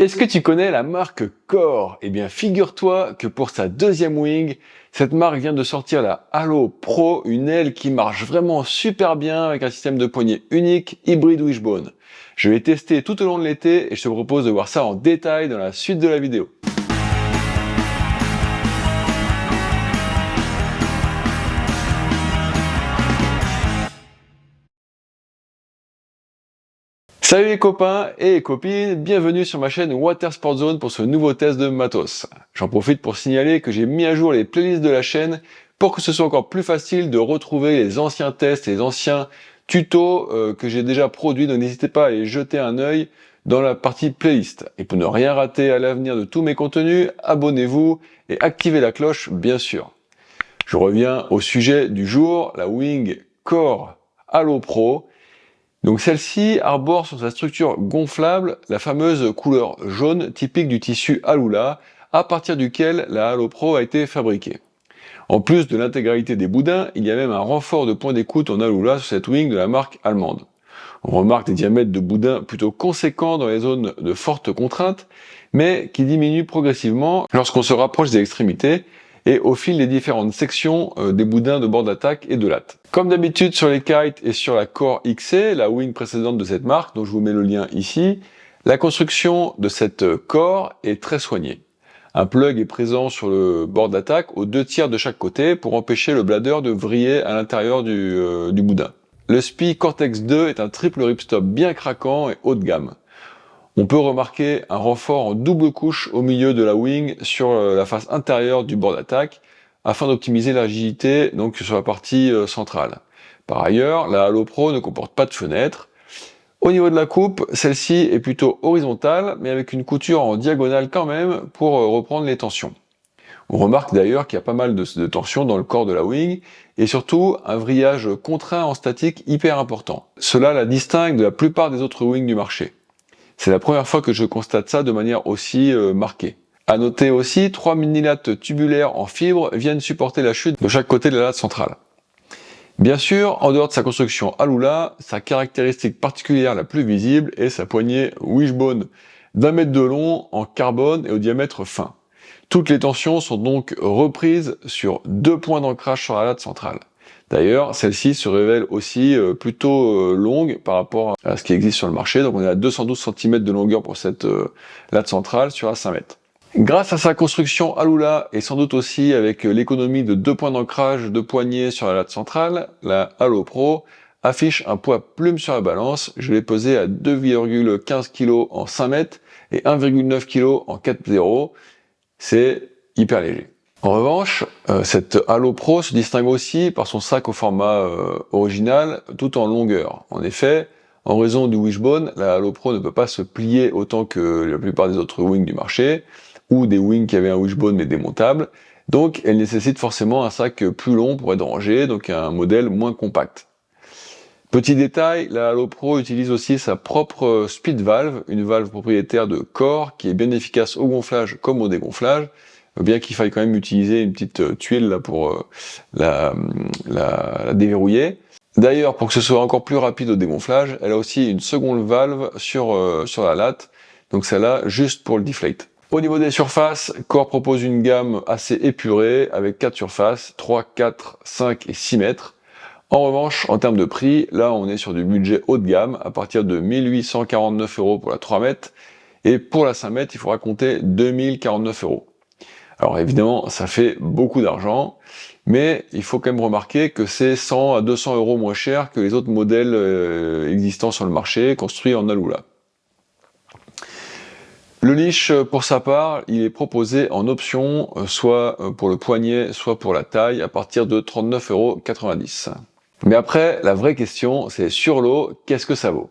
Est-ce que tu connais la marque Core? Eh bien, figure-toi que pour sa deuxième wing, cette marque vient de sortir la Halo Pro, une aile qui marche vraiment super bien avec un système de poignée unique, hybride Wishbone. Je l'ai testé tout au long de l'été et je te propose de voir ça en détail dans la suite de la vidéo. Salut les copains et les copines, bienvenue sur ma chaîne Water Sport Zone pour ce nouveau test de matos. J'en profite pour signaler que j'ai mis à jour les playlists de la chaîne pour que ce soit encore plus facile de retrouver les anciens tests et les anciens tutos que j'ai déjà produits, donc n'hésitez pas à aller jeter un œil dans la partie playlist. Et pour ne rien rater à l'avenir de tous mes contenus, abonnez-vous et activez la cloche bien sûr. Je reviens au sujet du jour, la Wing Core Halo Pro. Donc celle-ci arbore sur sa structure gonflable la fameuse couleur jaune typique du tissu Alula, à partir duquel la Halo Pro a été fabriquée. En plus de l'intégralité des boudins, il y a même un renfort de point d'écoute en Alula sur cette wing de la marque allemande. On remarque des diamètres de boudins plutôt conséquents dans les zones de forte contrainte, mais qui diminuent progressivement lorsqu'on se rapproche des extrémités, et au fil des différentes sections des boudins de bord d'attaque et de latte. Comme d'habitude sur les kites et sur la Core XC, la wing précédente de cette marque, dont je vous mets le lien ici, la construction de cette Core est très soignée. Un plug est présent sur le bord d'attaque aux 2/3 de chaque côté pour empêcher le bladder de vriller à l'intérieur du boudin. Le SPI Cortex 2 est un triple ripstop bien craquant et haut de gamme. On peut remarquer un renfort en double couche au milieu de la wing sur la face intérieure du bord d'attaque afin d'optimiser la rigidité donc sur la partie centrale. Par ailleurs, la Halo Pro ne comporte pas de fenêtre. Au niveau de la coupe, celle-ci est plutôt horizontale mais avec une couture en diagonale quand même pour reprendre les tensions. On remarque d'ailleurs qu'il y a pas mal de tensions dans le corps de la wing et surtout un vrillage contraint en statique hyper important. Cela la distingue de la plupart des autres wings du marché. C'est la première fois que je constate ça de manière aussi marquée. À noter aussi, 3 mini-lattes tubulaires en fibre viennent supporter la chute de chaque côté de la latte centrale. Bien sûr, en dehors de sa construction Alula, sa caractéristique particulière la plus visible est sa poignée Wishbone d'1 mètre de long en carbone et au diamètre fin. Toutes les tensions sont donc reprises sur 2 points d'ancrage sur la latte centrale. D'ailleurs, celle-ci se révèle aussi plutôt longue par rapport à ce qui existe sur le marché. Donc on est à 212 cm de longueur pour cette latte centrale sur la 5 mètres. Grâce à sa construction Alula et sans doute aussi avec l'économie de 2 points d'ancrage de poignée sur la latte centrale, la Halo Pro affiche un poids plume sur la balance. Je l'ai pesé à 2,15 kg en 5 mètres et 1,9 kg en 4,0. C'est hyper léger. En revanche, cette Halo Pro se distingue aussi par son sac au format original, tout en longueur. En effet, en raison du Wishbone, la Halo Pro ne peut pas se plier autant que la plupart des autres wings du marché, ou des wings qui avaient un Wishbone mais démontable, donc elle nécessite forcément un sac plus long pour être rangé, donc un modèle moins compact. Petit détail, la Halo Pro utilise aussi sa propre speed valve, une valve propriétaire de Core qui est bien efficace au gonflage comme au dégonflage, bien qu'il faille quand même utiliser une petite tuile là pour la déverrouiller. D'ailleurs, pour que ce soit encore plus rapide au dégonflage, elle a aussi une seconde valve sur la latte, donc celle-là juste pour le deflate. Au niveau des surfaces, Core propose une gamme assez épurée avec 4 surfaces, 3, 4, 5 et 6 mètres. En revanche, en termes de prix, là on est sur du budget haut de gamme, à partir de 1849 € pour la 3 mètres, et pour la 5 mètres, il faudra compter 2049 €. Alors évidemment, ça fait beaucoup d'argent, mais il faut quand même remarquer que c'est 100 à 200 € moins cher que les autres modèles existants sur le marché, construits en Alula. Le leash, pour sa part, il est proposé en option, soit pour le poignet, soit pour la taille, à partir de 39,90 €. Mais après, la vraie question, c'est sur l'eau, qu'est-ce que ça vaut?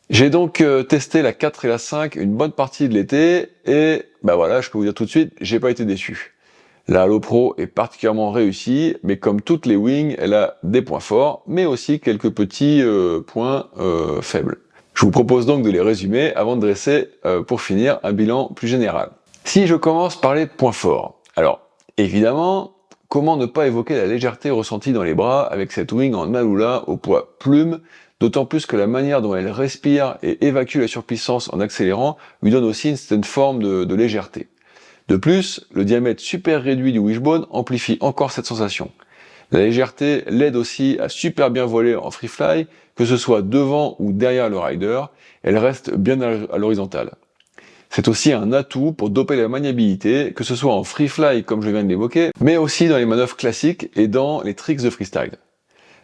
J'ai donc testé la 4 et la 5 une bonne partie de l'été, et bah voilà, je peux vous dire tout de suite, j'ai pas été déçu. La Halo Pro est particulièrement réussie, mais comme toutes les wings, elle a des points forts, mais aussi quelques petits points faibles. Je vous propose donc de les résumer avant de dresser, pour finir, un bilan plus général. Si je commence par les points forts, alors évidemment, comment ne pas évoquer la légèreté ressentie dans les bras avec cette wing en Alula au poids plume d'autant plus que la manière dont elle respire et évacue la surpuissance en accélérant lui donne aussi une certaine forme de légèreté. De plus, le diamètre super réduit du wishbone amplifie encore cette sensation. La légèreté l'aide aussi à super bien voler en free fly, que ce soit devant ou derrière le rider, elle reste bien à l'horizontale. C'est aussi un atout pour doper la maniabilité, que ce soit en free fly comme je viens de l'évoquer, mais aussi dans les manœuvres classiques et dans les tricks de freestyle.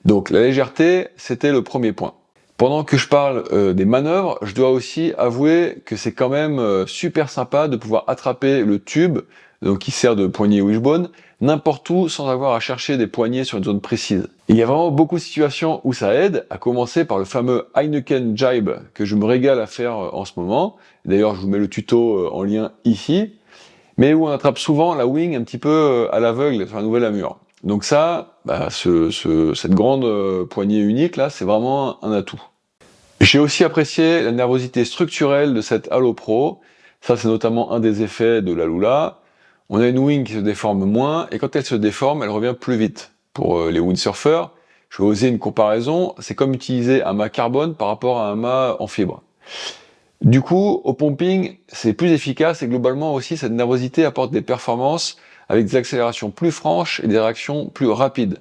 Donc la légèreté, c'était le premier point. Pendant que je parle des manœuvres, je dois aussi avouer que c'est quand même super sympa de pouvoir attraper le tube, donc qui sert de poignée wishbone, n'importe où sans avoir à chercher des poignées sur une zone précise. Et il y a vraiment beaucoup de situations où ça aide, à commencer par le fameux Heineken Jibe que je me régale à faire en ce moment. D'ailleurs, je vous mets le tuto en lien ici, mais où on attrape souvent la wing un petit peu à l'aveugle sur la nouvelle amure. Donc ça, cette grande poignée unique là, c'est vraiment un atout. J'ai aussi apprécié la nervosité structurelle de cette Halo Pro. Ça, c'est notamment un des effets de la Lula. On a une wing qui se déforme moins, et quand elle se déforme, elle revient plus vite. Pour les windsurfers, je vais oser une comparaison, c'est comme utiliser un mât carbone par rapport à un mât en fibre. Du coup, au pumping, c'est plus efficace, et globalement aussi, cette nervosité apporte des performances avec des accélérations plus franches et des réactions plus rapides.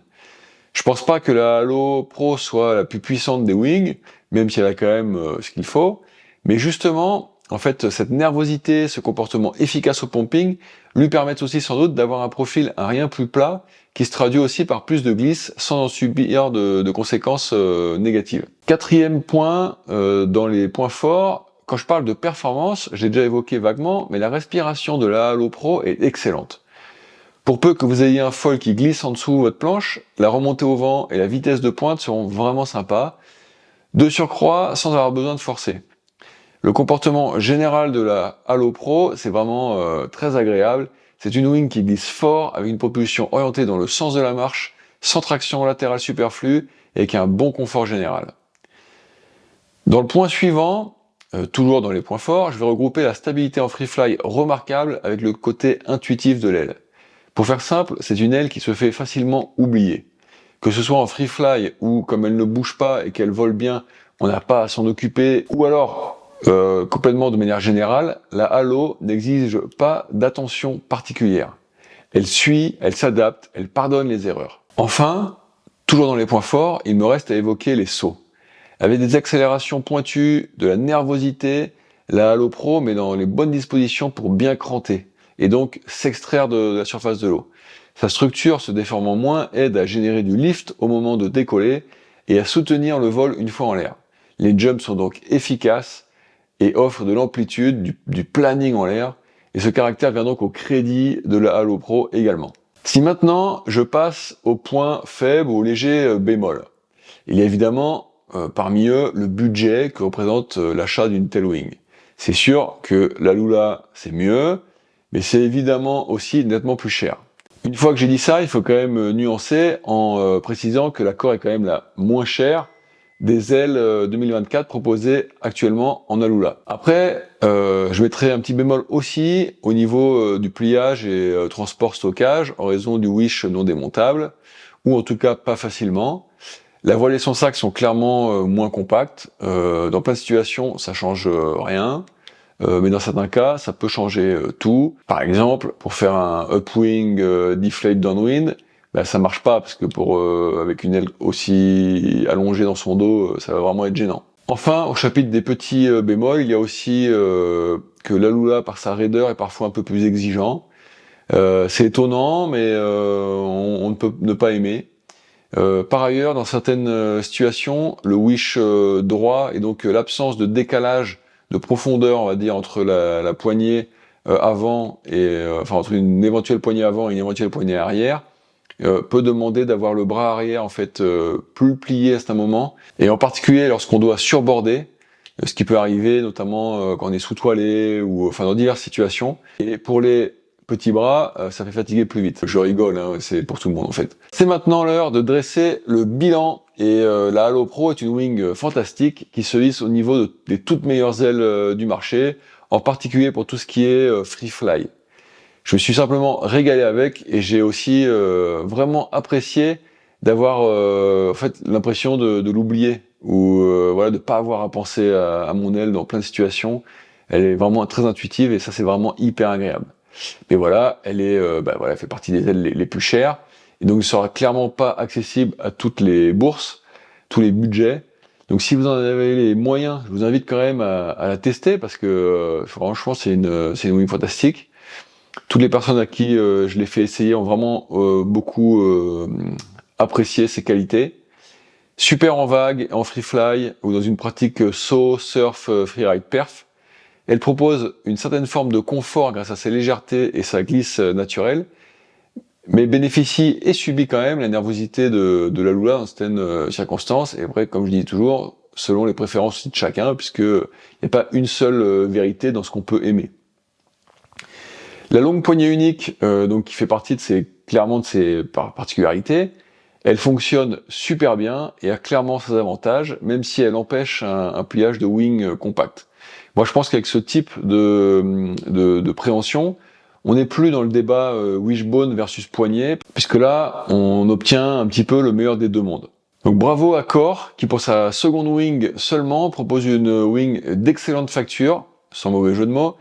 Je pense pas que la Halo Pro soit la plus puissante des wings, même si elle a quand même ce qu'il faut, mais justement, en fait, cette nervosité, ce comportement efficace au pumping, lui permettent aussi sans doute d'avoir un profil un rien plus plat, qui se traduit aussi par plus de glisse, sans en subir de conséquences négatives. Quatrième point, dans les points forts, quand je parle de performance, j'ai déjà évoqué vaguement, mais la respiration de la Halo Pro est excellente. Pour peu que vous ayez un foil qui glisse en dessous de votre planche, la remontée au vent et la vitesse de pointe seront vraiment sympas, de surcroît sans avoir besoin de forcer. Le comportement général de la Halo Pro, c'est vraiment très agréable. C'est une wing qui glisse fort, avec une propulsion orientée dans le sens de la marche, sans traction latérale superflue, et avec un bon confort général. Dans le point suivant, toujours dans les points forts, je vais regrouper la stabilité en free fly remarquable avec le côté intuitif de l'aile. Pour faire simple, c'est une aile qui se fait facilement oublier. Que ce soit en free fly ou comme elle ne bouge pas et qu'elle vole bien, on n'a pas à s'en occuper, ou alors complètement de manière générale, la Halo n'exige pas d'attention particulière. Elle suit, elle s'adapte, elle pardonne les erreurs. Enfin, toujours dans les points forts, il me reste à évoquer les sauts. Avec des accélérations pointues, de la nervosité, la Halo Pro met dans les bonnes dispositions pour bien cranter, et donc s'extraire de la surface de l'eau. Sa structure se déformant moins aide à générer du lift au moment de décoller et à soutenir le vol une fois en l'air. Les jumps sont donc efficaces et offrent de l'amplitude, du planning en l'air, et ce caractère vient donc au crédit de la Halo Pro également. Si maintenant je passe au point faible ou au léger bémol, il y a évidemment parmi eux le budget que représente l'achat d'une telle wing. C'est sûr que la Lula c'est mieux, mais c'est évidemment aussi nettement plus cher. Une fois que j'ai dit ça, il faut quand même nuancer en précisant que la Core est quand même la moins chère des ailes 2024 proposées actuellement en Alula. Après, je mettrai un petit bémol aussi au niveau du pliage et transport stockage en raison du wish non démontable, ou en tout cas pas facilement. La voile et son sac sont clairement moins compacts. Dans plein de situations, ça change rien. Mais dans certains cas, ça peut changer tout. Par exemple, pour faire un upwing deflate downwind, ça marche pas parce que avec une aile aussi allongée dans son dos, ça va vraiment être gênant. Enfin, au chapitre des petits bémols, il y a aussi que l'Alula par sa raideur est parfois un peu plus exigeant. C'est étonnant, mais on ne peut ne pas aimer. Par ailleurs, dans certaines situations, le wish droit et donc l'absence de décalage de profondeur, on va dire, entre la poignée avant et enfin entre une éventuelle poignée avant et une éventuelle poignée arrière, peut demander d'avoir le bras arrière en fait plus plié à ce moment, et en particulier lorsqu'on doit surborder, ce qui peut arriver notamment quand on est sous-toilé ou enfin dans diverses situations. Et pour les petits bras, ça fait fatiguer plus vite. Je rigole, hein, c'est pour tout le monde en fait. C'est maintenant l'heure de dresser le bilan, et la Halo Pro est une wing fantastique qui se hisse au niveau des toutes meilleures ailes du marché, en particulier pour tout ce qui est free fly. Je me suis simplement régalé avec, et j'ai aussi vraiment apprécié d'avoir en fait l'impression de l'oublier ou voilà, de pas avoir à penser à mon aile dans plein de situations. Elle est vraiment très intuitive et ça c'est vraiment hyper agréable. Mais voilà, elle est, voilà, elle fait partie des ailes les plus chères et donc ne sera clairement pas accessible à toutes les bourses, tous les budgets. Donc si vous en avez les moyens, je vous invite quand même à la tester parce que franchement c'est une wing fantastique. Toutes les personnes à qui je l'ai fait essayer ont vraiment beaucoup apprécié ses qualités. Super en vague, en free fly ou dans une pratique saut, surf, freeride perf. Elle propose une certaine forme de confort grâce à sa légèreté et sa glisse naturelle, mais bénéficie et subit quand même la nervosité de la Lula dans certaines circonstances. Et après, comme je dis toujours, selon les préférences de chacun, puisque il n'y a pas une seule vérité dans ce qu'on peut aimer. La longue poignée unique, donc qui fait partie clairement de ses particularités, elle fonctionne super bien et a clairement ses avantages, même si elle empêche un pliage de wing compact. Moi, je pense qu'avec ce type de préhension, on n'est plus dans le débat wishbone versus poignet, puisque là, on obtient un petit peu le meilleur des deux mondes. Donc bravo à Core, qui pour sa seconde wing seulement propose une wing d'excellente facture, sans mauvais jeu de mots.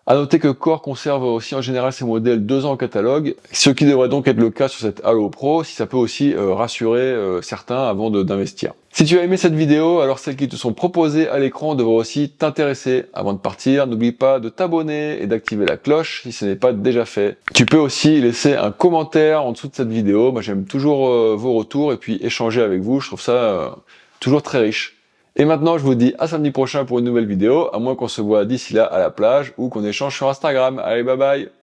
À noter que Core conserve aussi en général ses modèles 2 ans au catalogue, ce qui devrait donc être le cas sur cette Halo Pro, si ça peut aussi rassurer certains avant d'investir. Si tu as aimé cette vidéo, alors celles qui te sont proposées à l'écran devraient aussi t'intéresser. Avant de partir, n'oublie pas de t'abonner et d'activer la cloche si ce n'est pas déjà fait. Tu peux aussi laisser un commentaire en dessous de cette vidéo. Moi j'aime toujours vos retours et puis échanger avec vous, je trouve ça toujours très riche. Et maintenant, je vous dis à samedi prochain pour une nouvelle vidéo, à moins qu'on se voit d'ici là à la plage ou qu'on échange sur Instagram. Allez, bye bye!